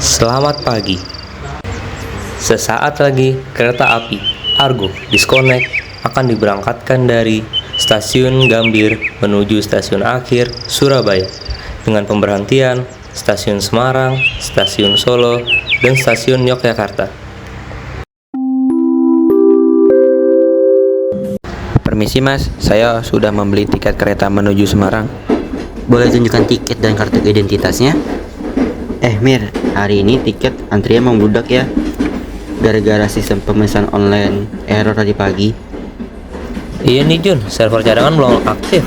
Selamat pagi. Sesaat lagi kereta api Argo Disconnect akan diberangkatkan dari Stasiun Gambir menuju stasiun akhir Surabaya dengan pemberhentian Stasiun Semarang, Stasiun Solo, dan Stasiun Yogyakarta. Permisi mas, saya sudah membeli tiket kereta menuju Semarang. Boleh tunjukkan tiket dan kartu identitasnya? Mir, hari ini tiket antrian membludak ya. Gara-gara sistem pemesanan online error tadi pagi. Iya nih Jun, server cadangan belum aktif.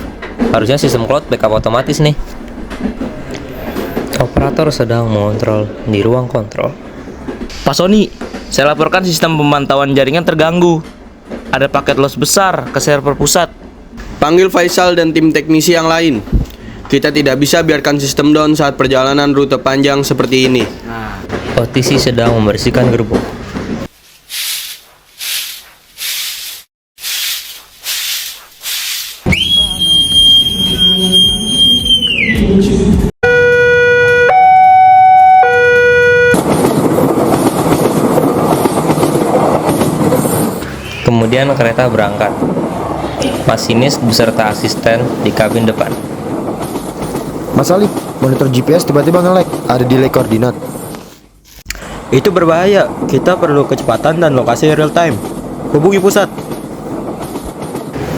Harusnya sistem cloud backup otomatis nih. Operator sedang mengontrol di ruang kontrol. Pak Sony, saya laporkan sistem pemantauan jaringan terganggu. Ada paket loss besar ke server pusat. Panggil Faisal dan tim teknisi yang lain. Kita tidak bisa biarkan sistem down saat perjalanan rute panjang seperti ini. OTC sedang membersihkan gerbong. Kemudian kereta berangkat. Masinis beserta asisten di kabin depan. Mas Ali, monitor GPS tiba-tiba nge-lag, ada delay koordinat. Itu berbahaya, kita perlu kecepatan dan lokasi real time. Hubungi pusat.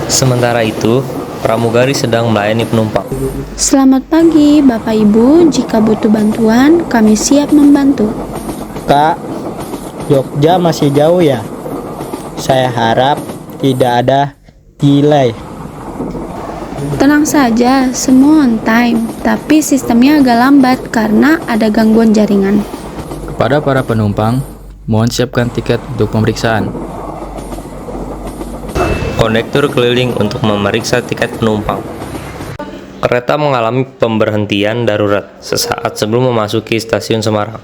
Sementara itu, pramugari sedang melayani penumpang. Selamat pagi, Bapak Ibu. Jika butuh bantuan, kami siap membantu. Kak, Jogja masih jauh ya? Saya harap tidak ada delay. Tenang saja, semua on time. Tapi sistemnya agak lambat karena ada gangguan jaringan. Kepada para penumpang, mohon siapkan tiket untuk pemeriksaan. Kondektur keliling untuk memeriksa tiket penumpang. Kereta mengalami pemberhentian darurat sesaat sebelum memasuki stasiun Semarang,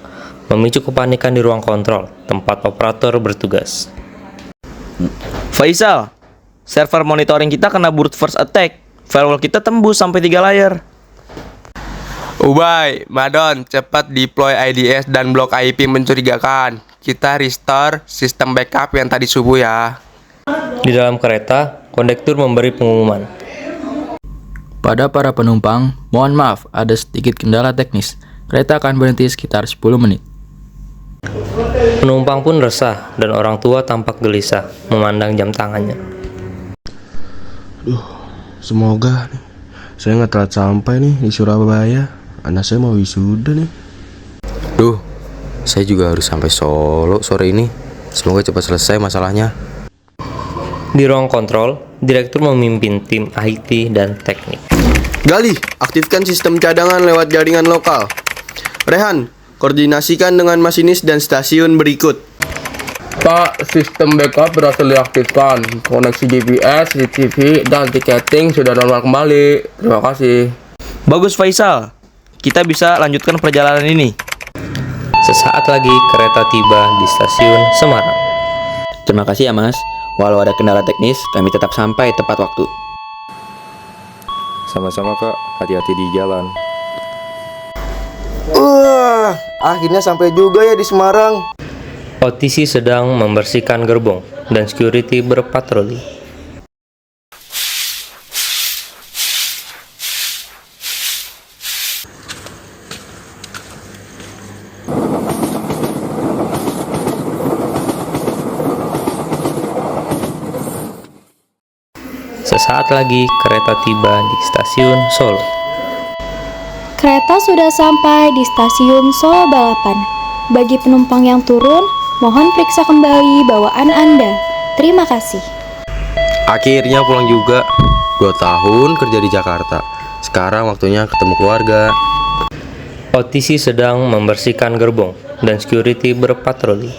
memicu kepanikan di ruang kontrol tempat operator bertugas. Faisal, server monitoring kita kena brute force attack. Firewall kita tembus sampai 3 layar. Ubay, Madon, cepat deploy IDS dan blok IP mencurigakan. Kita restore sistem backup yang tadi subuh ya. Di dalam kereta, kondektur memberi pengumuman. Pada para penumpang, mohon maaf ada sedikit kendala teknis. Kereta akan berhenti sekitar 10 menit. Penumpang pun resah dan orang tua tampak gelisah memandang jam tangannya. Semoga nih, saya nggak telat sampai nih di Surabaya. Anak saya mau wisuda nih. Saya juga harus sampai Solo sore ini. Semoga cepat selesai masalahnya. Di ruang kontrol, direktur memimpin tim IT dan teknik. Gali, aktifkan sistem cadangan lewat jaringan lokal. Rehan, koordinasikan dengan masinis dan stasiun berikut. Pak, sistem backup berhasil diaktifkan. Koneksi GPS, CCTV, dan tiketing sudah normal kembali. Terima kasih. Bagus Faisal, kita bisa lanjutkan perjalanan ini. Sesaat lagi kereta tiba di stasiun Semarang. Terima kasih ya mas. Walau ada kendala teknis, kami tetap sampai tepat waktu. Sama-sama kak, hati-hati di jalan. Akhirnya sampai juga ya di Semarang. OTC sedang membersihkan gerbong dan security berpatroli. Sesaat lagi kereta tiba di stasiun Solo. Kereta sudah sampai di stasiun Solo Balapan. Bagi penumpang yang turun, mohon periksa kembali bawaan Anda. Terima kasih. Akhirnya pulang juga. 2 tahun kerja di Jakarta. Sekarang waktunya ketemu keluarga. OTC sedang membersihkan gerbong dan security berpatroli.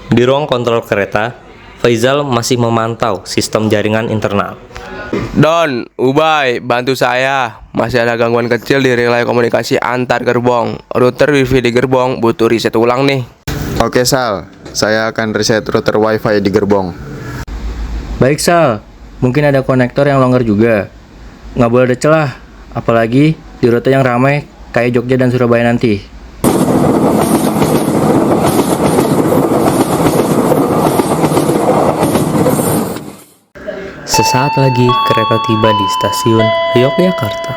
Di ruang kontrol kereta, Faisal masih memantau sistem jaringan internal. Don, Ubay, bantu saya. Masih ada gangguan kecil di relay komunikasi antar gerbong. Router wifi di gerbong butuh reset ulang nih. Oke Sal, saya akan reset router wifi di gerbong. Baik Sal, mungkin ada konektor yang longgar juga. Nggak boleh ada celah, apalagi di rute yang ramai kayak Jogja dan Surabaya nanti. Sesaat lagi kereta tiba di stasiun Yogyakarta.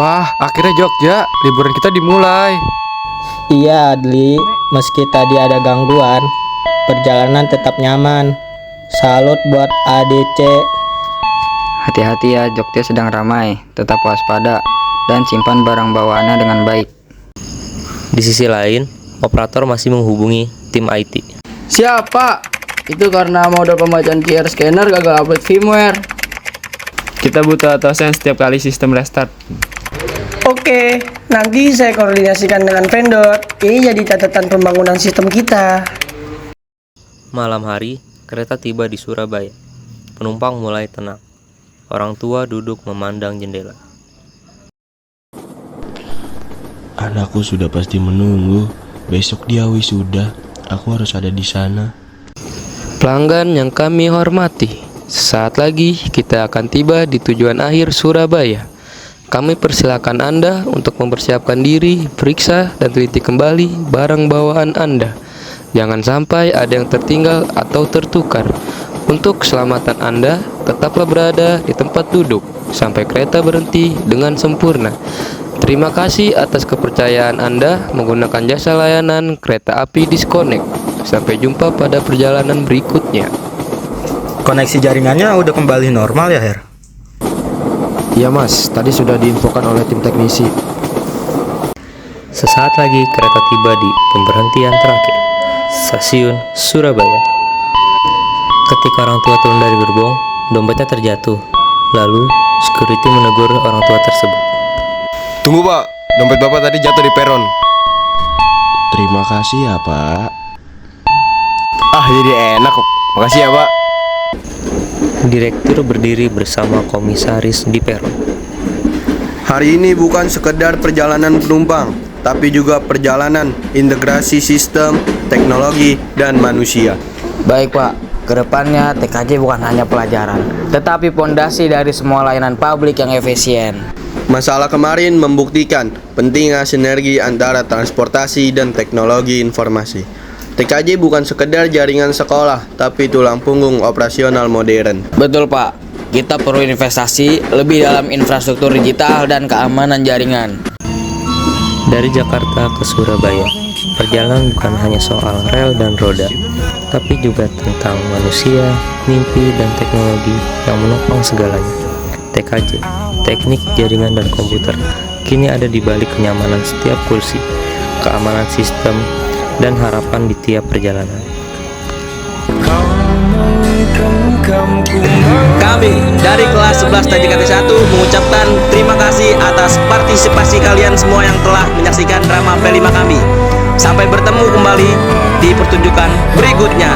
Wah, akhirnya Jogja, liburan kita dimulai. Iya Adli, meski tadi ada gangguan, perjalanan tetap nyaman. Salut buat ADC. Hati-hati ya, Jogja sedang ramai. Tetap waspada dan simpan barang bawaannya dengan baik. Di sisi lain, operator masih menghubungi tim IT. Siapa? Itu karena modul pembacaan QR scanner gagal update firmware. Kita butuh atasan setiap kali sistem restart. Oke, nanti saya koordinasikan dengan vendor. Ini jadi catatan pembangunan sistem kita. Malam hari, kereta tiba di Surabaya. Penumpang mulai tenang. Orang tua duduk memandang jendela. Anakku sudah pasti menunggu. Besok dia wisuda. Aku harus ada di sana. Pelanggan yang kami hormati, sesaat lagi kita akan tiba di tujuan akhir Surabaya. Kami persilakan Anda untuk mempersiapkan diri, periksa dan teliti kembali barang bawaan Anda. Jangan sampai ada yang tertinggal atau tertukar. Untuk keselamatan Anda, tetaplah berada di tempat duduk sampai kereta berhenti dengan sempurna. Terima kasih atas kepercayaan Anda menggunakan jasa layanan kereta api Disconnect. Sampai jumpa pada perjalanan berikutnya. Koneksi jaringannya udah kembali normal ya, Her? Iya mas, tadi sudah diinfokan oleh tim teknisi. Sesaat lagi kereta tiba di pemberhentian terakhir, stasiun Surabaya. Ketika orang tua turun dari gerbong, dompetnya terjatuh. Lalu, security menegur orang tua tersebut. Tunggu pak, dompet bapak tadi jatuh di peron. Terima kasih ya pak. Jadi enak. Makasih ya pak. Direktur berdiri bersama komisaris di peron. Hari ini bukan sekedar perjalanan penumpang, tapi juga perjalanan integrasi sistem, teknologi, dan manusia. Baik Pak, kedepannya TKJ bukan hanya pelajaran, tetapi pondasi dari semua layanan publik yang efisien. Masalah kemarin membuktikan pentingnya sinergi antara transportasi dan teknologi informasi. TKJ bukan sekedar jaringan sekolah, tapi tulang punggung operasional modern. Betul Pak, kita perlu investasi lebih dalam infrastruktur digital dan keamanan jaringan. Dari Jakarta ke Surabaya, perjalanan bukan hanya soal rel dan roda, tapi juga tentang manusia, mimpi, dan teknologi yang menopang segalanya. TKJ, teknik jaringan dan komputer, kini ada di balik kenyamanan setiap kursi, keamanan sistem, dan harapan di tiap perjalanan. Kami dari kelas 11 TJKT 1 mengucapkan terima kasih atas partisipasi kalian semua yang telah menyaksikan drama P5 kami. Sampai bertemu kembali di pertunjukan berikutnya.